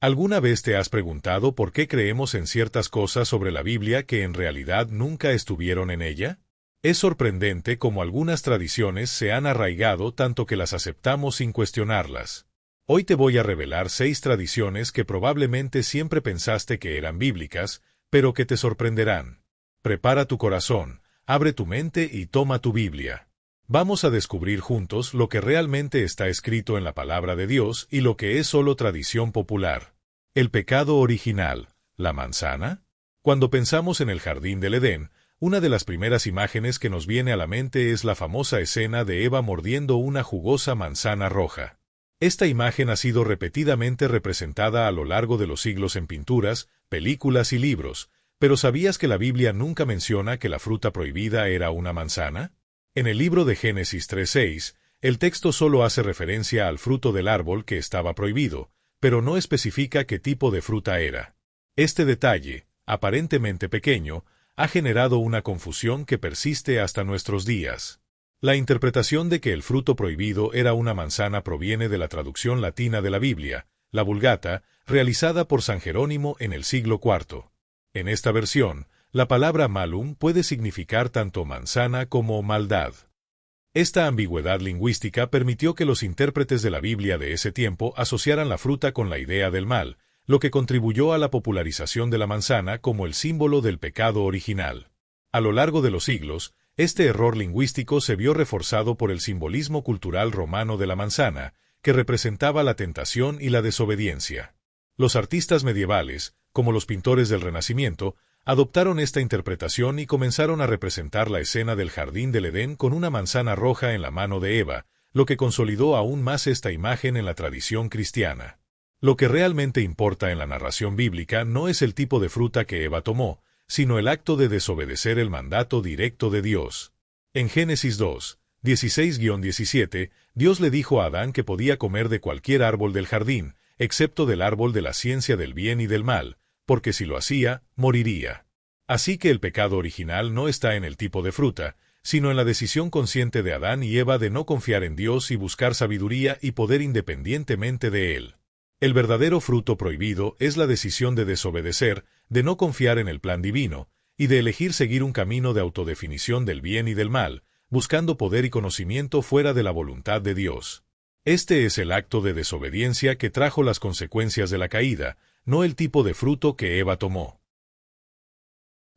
¿Alguna vez te has preguntado por qué creemos en ciertas cosas sobre la Biblia que en realidad nunca estuvieron en ella? Es sorprendente cómo algunas tradiciones se han arraigado tanto que las aceptamos sin cuestionarlas. Hoy te voy a revelar 6 tradiciones que probablemente siempre pensaste que eran bíblicas, pero que te sorprenderán. Prepara tu corazón, abre tu mente y toma tu Biblia. Vamos a descubrir juntos lo que realmente está escrito en la palabra de Dios y lo que es solo tradición popular. El pecado original, ¿la manzana? Cuando pensamos en el jardín del Edén, una de las primeras imágenes que nos viene a la mente es la famosa escena de Eva mordiendo una jugosa manzana roja. Esta imagen ha sido repetidamente representada a lo largo de los siglos en pinturas, películas y libros, pero ¿sabías que la Biblia nunca menciona que la fruta prohibida era una manzana? En el libro de Génesis 3:6, el texto solo hace referencia al fruto del árbol que estaba prohibido, pero no especifica qué tipo de fruta era. Este detalle, aparentemente pequeño, ha generado una confusión que persiste hasta nuestros días. La interpretación de que el fruto prohibido era una manzana proviene de la traducción latina de la Biblia, la Vulgata, realizada por San Jerónimo en el siglo IV. En esta versión, la palabra malum puede significar tanto manzana como maldad. Esta ambigüedad lingüística permitió que los intérpretes de la Biblia de ese tiempo asociaran la fruta con la idea del mal, lo que contribuyó a la popularización de la manzana como el símbolo del pecado original. A lo largo de los siglos, este error lingüístico se vio reforzado por el simbolismo cultural romano de la manzana, que representaba la tentación y la desobediencia. Los artistas medievales, como los pintores del Renacimiento, adoptaron esta interpretación y comenzaron a representar la escena del jardín del Edén con una manzana roja en la mano de Eva, lo que consolidó aún más esta imagen en la tradición cristiana. Lo que realmente importa en la narración bíblica no es el tipo de fruta que Eva tomó, sino el acto de desobedecer el mandato directo de Dios. En Génesis 2, 16-17, Dios le dijo a Adán que podía comer de cualquier árbol del jardín, excepto del árbol de la ciencia del bien y del mal, porque si lo hacía, moriría. Así que el pecado original no está en el tipo de fruta, sino en la decisión consciente de Adán y Eva de no confiar en Dios y buscar sabiduría y poder independientemente de Él. El verdadero fruto prohibido es la decisión de desobedecer, de no confiar en el plan divino, y de elegir seguir un camino de autodefinición del bien y del mal, buscando poder y conocimiento fuera de la voluntad de Dios. Este es el acto de desobediencia que trajo las consecuencias de la caída, no el tipo de fruto que Eva tomó.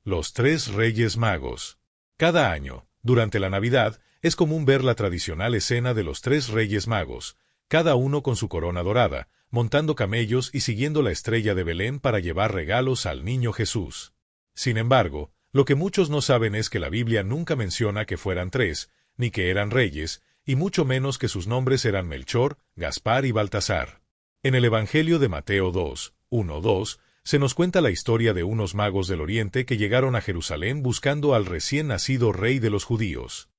Los 3 Reyes Magos. Cada año, durante la Navidad, es común ver la tradicional escena de los 3 Reyes Magos, cada uno con su corona dorada, montando camellos y siguiendo la estrella de Belén para llevar regalos al niño Jesús. Sin embargo, lo que muchos no saben es que la Biblia nunca menciona que fueran 3, ni que eran reyes, y mucho menos que sus nombres eran Melchor, Gaspar y Baltasar. En el Evangelio de Mateo 2, 1-2, se nos cuenta la historia de unos magos del Oriente que llegaron a Jerusalén buscando al recién nacido rey de los judíos.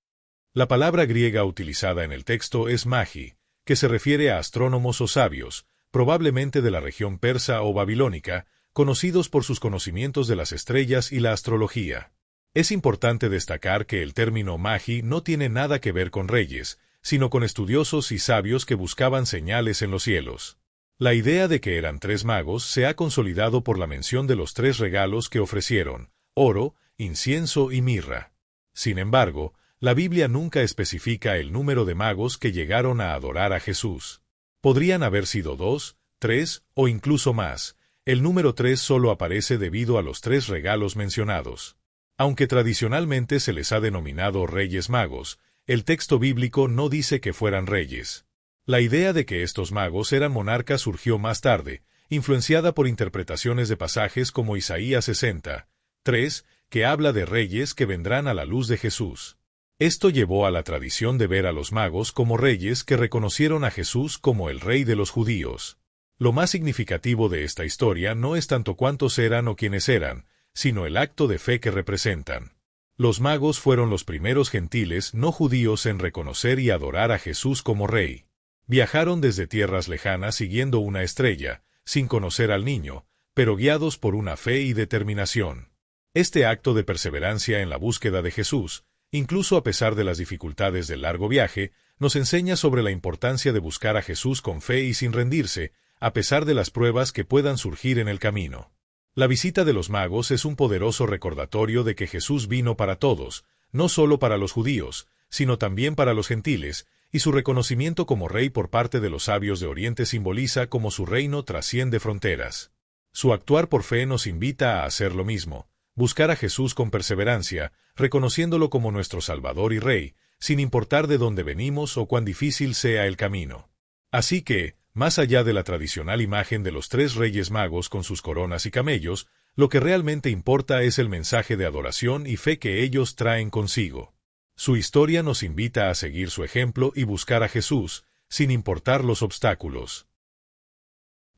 La palabra griega utilizada en el texto es magi, que se refiere a astrónomos o sabios, probablemente de la región persa o babilónica, conocidos por sus conocimientos de las estrellas y la astrología. Es importante destacar que el término magi no tiene nada que ver con reyes, sino con estudiosos y sabios que buscaban señales en los cielos. La idea de que eran 3 magos se ha consolidado por la mención de los 3 regalos que ofrecieron: oro, incienso y mirra. Sin embargo, la Biblia nunca especifica el número de magos que llegaron a adorar a Jesús. Podrían haber sido 2, 3 o incluso más. El número 3 solo aparece debido a los 3 regalos mencionados. Aunque tradicionalmente se les ha denominado Reyes Magos, el texto bíblico no dice que fueran reyes. La idea de que estos magos eran monarcas surgió más tarde, influenciada por interpretaciones de pasajes como Isaías 60, 3, que habla de reyes que vendrán a la luz de Jesús. Esto llevó a la tradición de ver a los magos como reyes que reconocieron a Jesús como el rey de los judíos. Lo más significativo de esta historia no es tanto cuántos eran o quiénes eran, sino el acto de fe que representan. Los magos fueron los primeros gentiles no judíos en reconocer y adorar a Jesús como rey. Viajaron desde tierras lejanas siguiendo una estrella, sin conocer al niño, pero guiados por una fe y determinación. Este acto de perseverancia en la búsqueda de Jesús, incluso a pesar de las dificultades del largo viaje, nos enseña sobre la importancia de buscar a Jesús con fe y sin rendirse, a pesar de las pruebas que puedan surgir en el camino. La visita de los magos es un poderoso recordatorio de que Jesús vino para todos, no solo para los judíos, sino también para los gentiles, y su reconocimiento como rey por parte de los sabios de Oriente simboliza cómo su reino trasciende fronteras. Su actuar por fe nos invita a hacer lo mismo, buscar a Jesús con perseverancia, reconociéndolo como nuestro Salvador y Rey, sin importar de dónde venimos o cuán difícil sea el camino. Así que, más allá de la tradicional imagen de los 3 reyes magos con sus coronas y camellos, lo que realmente importa es el mensaje de adoración y fe que ellos traen consigo. Su historia nos invita a seguir su ejemplo y buscar a Jesús, sin importar los obstáculos.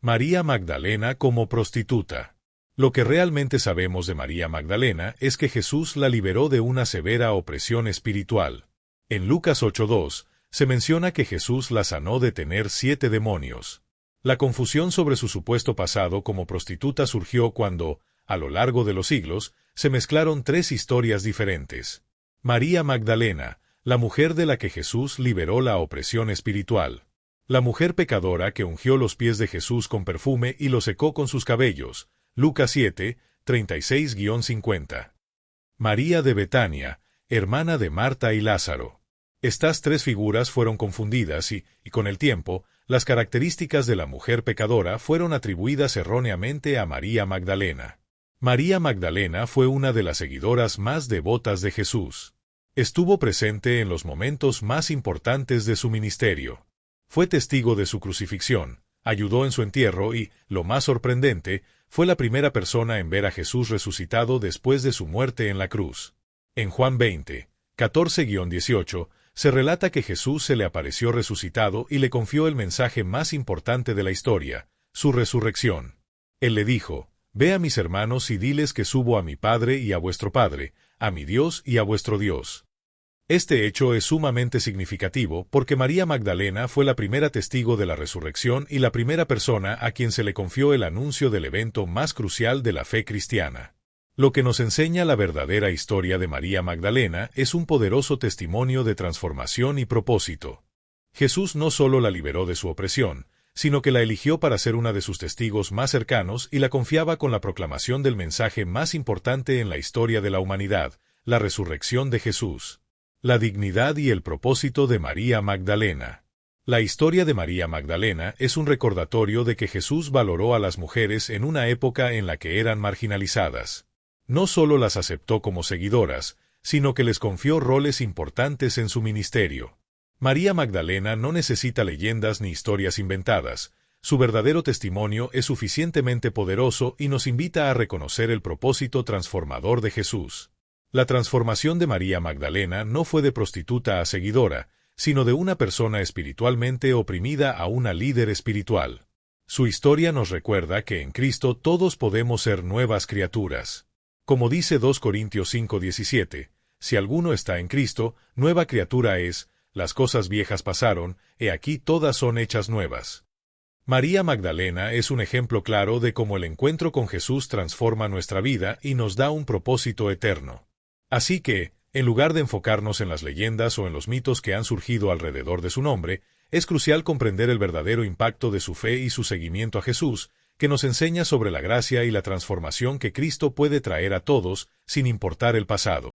María Magdalena como prostituta. Lo que realmente sabemos de María Magdalena es que Jesús la liberó de una severa opresión espiritual. En Lucas 8:2, se menciona que Jesús la sanó de tener 7 demonios. La confusión sobre su supuesto pasado como prostituta surgió cuando, a lo largo de los siglos, se mezclaron 3 historias diferentes. María Magdalena, la mujer de la que Jesús liberó la opresión espiritual. La mujer pecadora que ungió los pies de Jesús con perfume y lo secó con sus cabellos. Lucas 7, 36-50. María de Betania, hermana de Marta y Lázaro. Estas 3 figuras fueron confundidas y, con el tiempo, las características de la mujer pecadora fueron atribuidas erróneamente a María Magdalena. María Magdalena fue una de las seguidoras más devotas de Jesús. Estuvo presente en los momentos más importantes de su ministerio. Fue testigo de su crucifixión, ayudó en su entierro y, lo más sorprendente, fue la primera persona en ver a Jesús resucitado después de su muerte en la cruz. En Juan 20, 14-18, se relata que Jesús se le apareció resucitado y le confió el mensaje más importante de la historia, su resurrección. Él le dijo: «Ve a mis hermanos y diles que subo a mi Padre y a vuestro Padre, a mi Dios y a vuestro Dios». Este hecho es sumamente significativo porque María Magdalena fue la primera testigo de la resurrección y la primera persona a quien se le confió el anuncio del evento más crucial de la fe cristiana. Lo que nos enseña la verdadera historia de María Magdalena es un poderoso testimonio de transformación y propósito. Jesús no solo la liberó de su opresión, sino que la eligió para ser una de sus testigos más cercanos y la confiaba con la proclamación del mensaje más importante en la historia de la humanidad, la resurrección de Jesús. La dignidad y el propósito de María Magdalena. La historia de María Magdalena es un recordatorio de que Jesús valoró a las mujeres en una época en la que eran marginalizadas. No solo las aceptó como seguidoras, sino que les confió roles importantes en su ministerio. María Magdalena no necesita leyendas ni historias inventadas. Su verdadero testimonio es suficientemente poderoso y nos invita a reconocer el propósito transformador de Jesús. La transformación de María Magdalena no fue de prostituta a seguidora, sino de una persona espiritualmente oprimida a una líder espiritual. Su historia nos recuerda que en Cristo todos podemos ser nuevas criaturas. Como dice 2 Corintios 5:17, si alguno está en Cristo, nueva criatura es, las cosas viejas pasaron, he aquí todas son hechas nuevas. María Magdalena es un ejemplo claro de cómo el encuentro con Jesús transforma nuestra vida y nos da un propósito eterno. Así que, en lugar de enfocarnos en las leyendas o en los mitos que han surgido alrededor de su nombre, es crucial comprender el verdadero impacto de su fe y su seguimiento a Jesús, que nos enseña sobre la gracia y la transformación que Cristo puede traer a todos, sin importar el pasado.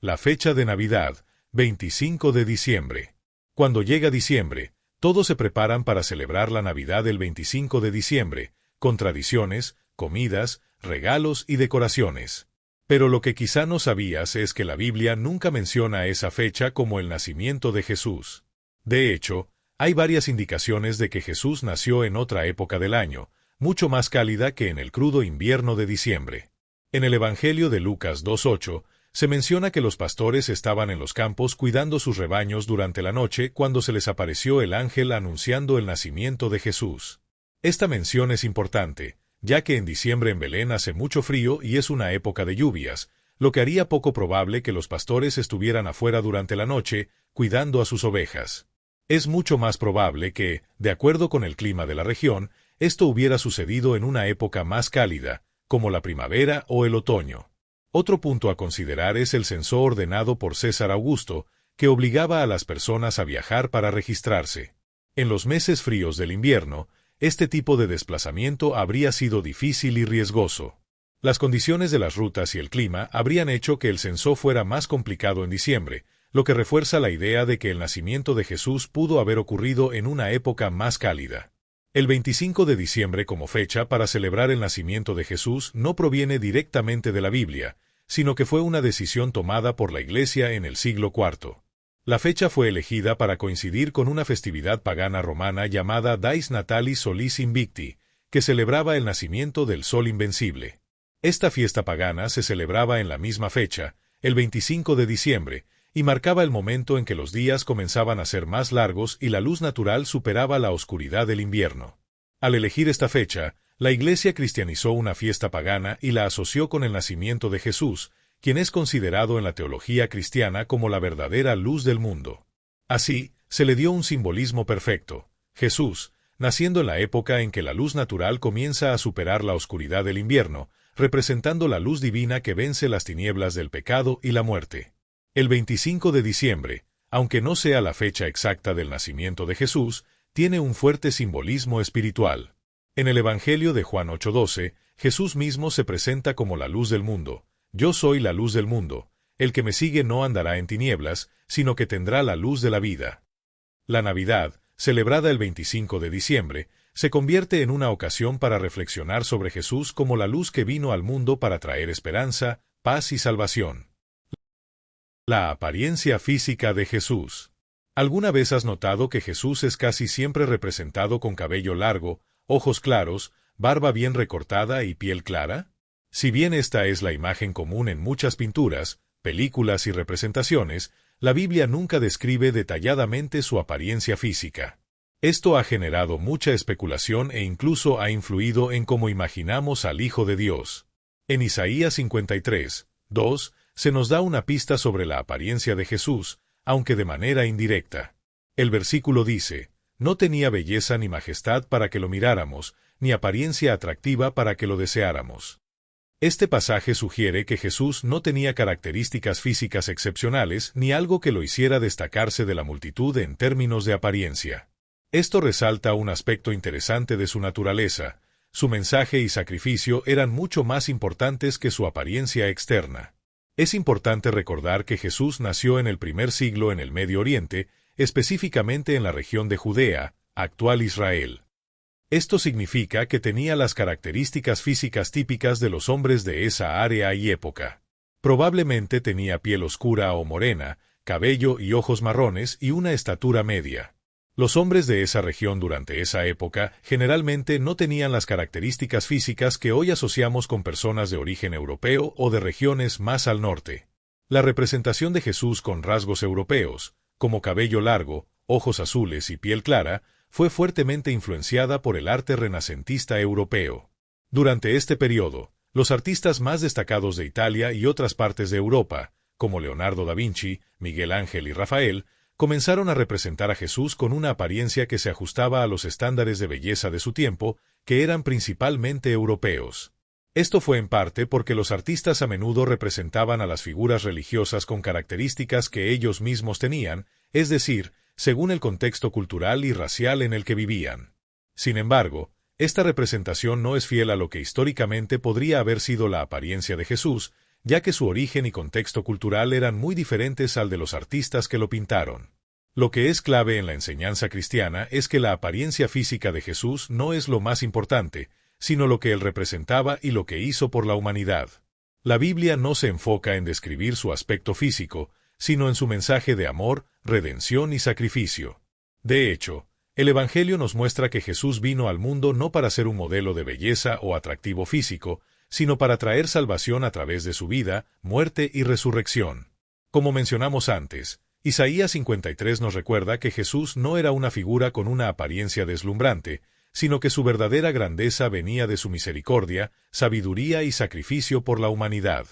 La fecha de Navidad, 25 de diciembre. Cuando llega diciembre, todos se preparan para celebrar la Navidad el 25 de diciembre, con tradiciones, comidas, regalos y decoraciones. Pero lo que quizá no sabías es que la Biblia nunca menciona esa fecha como el nacimiento de Jesús. De hecho, hay varias indicaciones de que Jesús nació en otra época del año, mucho más cálida que en el crudo invierno de diciembre. En el Evangelio de Lucas 2:8, se menciona que los pastores estaban en los campos cuidando sus rebaños durante la noche cuando se les apareció el ángel anunciando el nacimiento de Jesús. Esta mención es importante, ya que en diciembre en Belén hace mucho frío y es una época de lluvias, lo que haría poco probable que los pastores estuvieran afuera durante la noche, cuidando a sus ovejas. Es mucho más probable que, de acuerdo con el clima de la región, esto hubiera sucedido en una época más cálida, como la primavera o el otoño. Otro punto a considerar es el censo ordenado por César Augusto, que obligaba a las personas a viajar para registrarse. En los meses fríos del invierno, Este tipo de desplazamiento habría sido difícil y riesgoso. Las condiciones de las rutas y el clima habrían hecho que el censo fuera más complicado en diciembre, lo que refuerza la idea de que el nacimiento de Jesús pudo haber ocurrido en una época más cálida. El 25 de diciembre como fecha para celebrar el nacimiento de Jesús no proviene directamente de la Biblia, sino que fue una decisión tomada por la Iglesia en el siglo IV. La fecha fue elegida para coincidir con una festividad pagana romana llamada Dies Natalis Solis Invicti, que celebraba el nacimiento del Sol Invencible. Esta fiesta pagana se celebraba en la misma fecha, el 25 de diciembre, y marcaba el momento en que los días comenzaban a ser más largos y la luz natural superaba la oscuridad del invierno. Al elegir esta fecha, la Iglesia cristianizó una fiesta pagana y la asoció con el nacimiento de Jesús, quien es considerado en la teología cristiana como la verdadera luz del mundo. Así, se le dio un simbolismo perfecto. Jesús, naciendo en la época en que la luz natural comienza a superar la oscuridad del invierno, representando la luz divina que vence las tinieblas del pecado y la muerte. El 25 de diciembre, aunque no sea la fecha exacta del nacimiento de Jesús, tiene un fuerte simbolismo espiritual. En el Evangelio de Juan 8:12, Jesús mismo se presenta como la luz del mundo. Yo soy la luz del mundo. El que me sigue no andará en tinieblas, sino que tendrá la luz de la vida. La Navidad, celebrada el 25 de diciembre, se convierte en una ocasión para reflexionar sobre Jesús como la luz que vino al mundo para traer esperanza, paz y salvación. La apariencia física de Jesús. ¿Alguna vez has notado que Jesús es casi siempre representado con cabello largo, ojos claros, barba bien recortada y piel clara? Si bien esta es la imagen común en muchas pinturas, películas y representaciones, la Biblia nunca describe detalladamente su apariencia física. Esto ha generado mucha especulación e incluso ha influido en cómo imaginamos al Hijo de Dios. En Isaías 53:2, se nos da una pista sobre la apariencia de Jesús, aunque de manera indirecta. El versículo dice, «No tenía belleza ni majestad para que lo miráramos, ni apariencia atractiva para que lo deseáramos». Este pasaje sugiere que Jesús no tenía características físicas excepcionales ni algo que lo hiciera destacarse de la multitud en términos de apariencia. Esto resalta un aspecto interesante de su naturaleza. Su mensaje y sacrificio eran mucho más importantes que su apariencia externa. Es importante recordar que Jesús nació en el primer siglo en el Medio Oriente, específicamente en la región de Judea, actual Israel. Esto significa que tenía las características físicas típicas de los hombres de esa área y época. Probablemente tenía piel oscura o morena, cabello y ojos marrones y una estatura media. Los hombres de esa región durante esa época generalmente no tenían las características físicas que hoy asociamos con personas de origen europeo o de regiones más al norte. La representación de Jesús con rasgos europeos, como cabello largo, ojos azules y piel clara, fue fuertemente influenciada por el arte renacentista europeo. Durante este periodo, los artistas más destacados de Italia y otras partes de Europa, como Leonardo da Vinci, Miguel Ángel y Rafael, comenzaron a representar a Jesús con una apariencia que se ajustaba a los estándares de belleza de su tiempo, que eran principalmente europeos. Esto fue en parte porque los artistas a menudo representaban a las figuras religiosas con características que ellos mismos tenían, es decir, según el contexto cultural y racial en el que vivían. Sin embargo, esta representación no es fiel a lo que históricamente podría haber sido la apariencia de Jesús, ya que su origen y contexto cultural eran muy diferentes al de los artistas que lo pintaron. Lo que es clave en la enseñanza cristiana es que la apariencia física de Jesús no es lo más importante, sino lo que él representaba y lo que hizo por la humanidad. La Biblia no se enfoca en describir su aspecto físico, sino en su mensaje de amor, redención y sacrificio. De hecho, el Evangelio nos muestra que Jesús vino al mundo no para ser un modelo de belleza o atractivo físico, sino para traer salvación a través de su vida, muerte y resurrección. Como mencionamos antes, Isaías 53 nos recuerda que Jesús no era una figura con una apariencia deslumbrante, sino que su verdadera grandeza venía de su misericordia, sabiduría y sacrificio por la humanidad.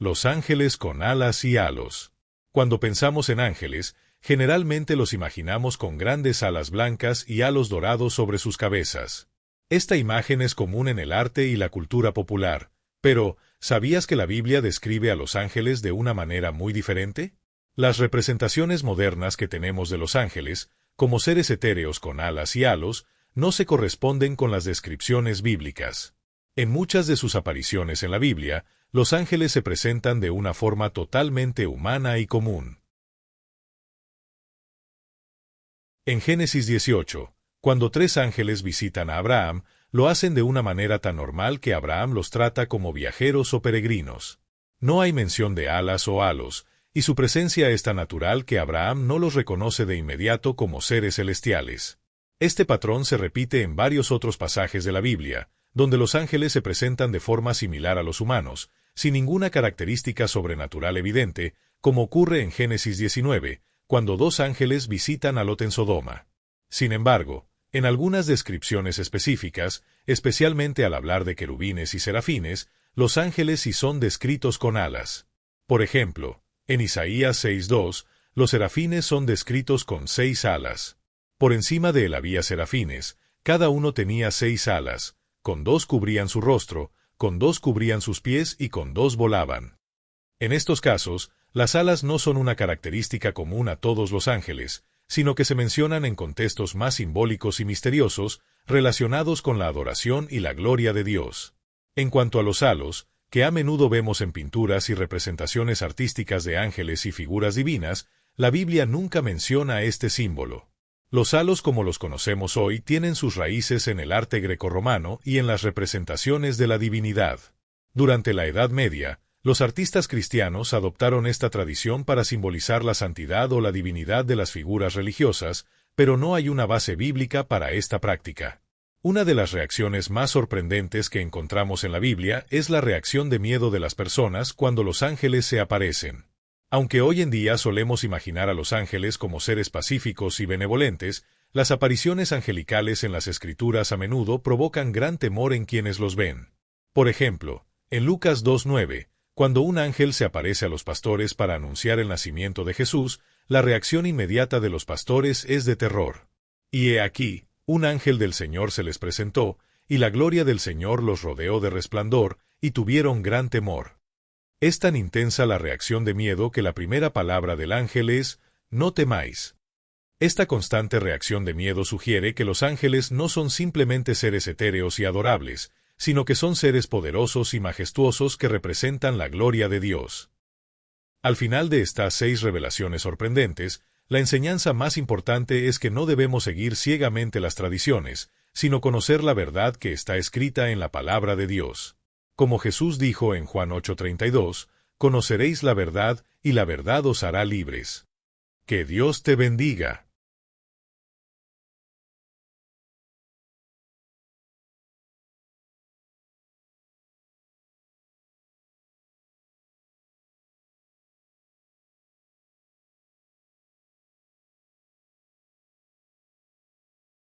Los ángeles con alas y halos. Cuando pensamos en ángeles, generalmente los imaginamos con grandes alas blancas y halos dorados sobre sus cabezas. Esta imagen es común en el arte y la cultura popular, pero ¿sabías que la Biblia describe a los ángeles de una manera muy diferente? Las representaciones modernas que tenemos de los ángeles, como seres etéreos con alas y halos, no se corresponden con las descripciones bíblicas. En muchas de sus apariciones en la Biblia, los ángeles se presentan de una forma totalmente humana y común. En Génesis 18, cuando 3 ángeles visitan a Abraham, lo hacen de una manera tan normal que Abraham los trata como viajeros o peregrinos. No hay mención de alas o halos, y su presencia es tan natural que Abraham no los reconoce de inmediato como seres celestiales. Este patrón se repite en varios otros pasajes de la Biblia, donde los ángeles se presentan de forma similar a los humanos, sin ninguna característica sobrenatural evidente, como ocurre en Génesis 19, cuando 2 ángeles visitan a Lot en Sodoma. Sin embargo, en algunas descripciones específicas, especialmente al hablar de querubines y serafines, los ángeles sí son descritos con alas. Por ejemplo, en Isaías 6:2, los serafines son descritos con 6 alas. Por encima de él había serafines, cada uno tenía 6 alas, con 2 cubrían su rostro, con 2 cubrían sus pies y con 2 volaban. En estos casos, las alas no son una característica común a todos los ángeles, sino que se mencionan en contextos más simbólicos y misteriosos, relacionados con la adoración y la gloria de Dios. En cuanto a los halos, que a menudo vemos en pinturas y representaciones artísticas de ángeles y figuras divinas, la Biblia nunca menciona este símbolo. Los halos como los conocemos hoy tienen sus raíces en el arte grecorromano y en las representaciones de la divinidad. Durante la Edad Media, los artistas cristianos adoptaron esta tradición para simbolizar la santidad o la divinidad de las figuras religiosas, pero no hay una base bíblica para esta práctica. Una de las reacciones más sorprendentes que encontramos en la Biblia es la reacción de miedo de las personas cuando los ángeles se aparecen. Aunque hoy en día solemos imaginar a los ángeles como seres pacíficos y benevolentes, las apariciones angelicales en las Escrituras a menudo provocan gran temor en quienes los ven. Por ejemplo, en Lucas 2:9, cuando un ángel se aparece a los pastores para anunciar el nacimiento de Jesús, la reacción inmediata de los pastores es de terror. Y he aquí, un ángel del Señor se les presentó, y la gloria del Señor los rodeó de resplandor, y tuvieron gran temor. Es tan intensa la reacción de miedo que la primera palabra del ángel es, no temáis. Esta constante reacción de miedo sugiere que los ángeles no son simplemente seres etéreos y adorables, sino que son seres poderosos y majestuosos que representan la gloria de Dios. Al final de estas 6 revelaciones sorprendentes, la enseñanza más importante es que no debemos seguir ciegamente las tradiciones, sino conocer la verdad que está escrita en la palabra de Dios. Como Jesús dijo en Juan 8:32, conoceréis la verdad, y la verdad os hará libres. Que Dios te bendiga.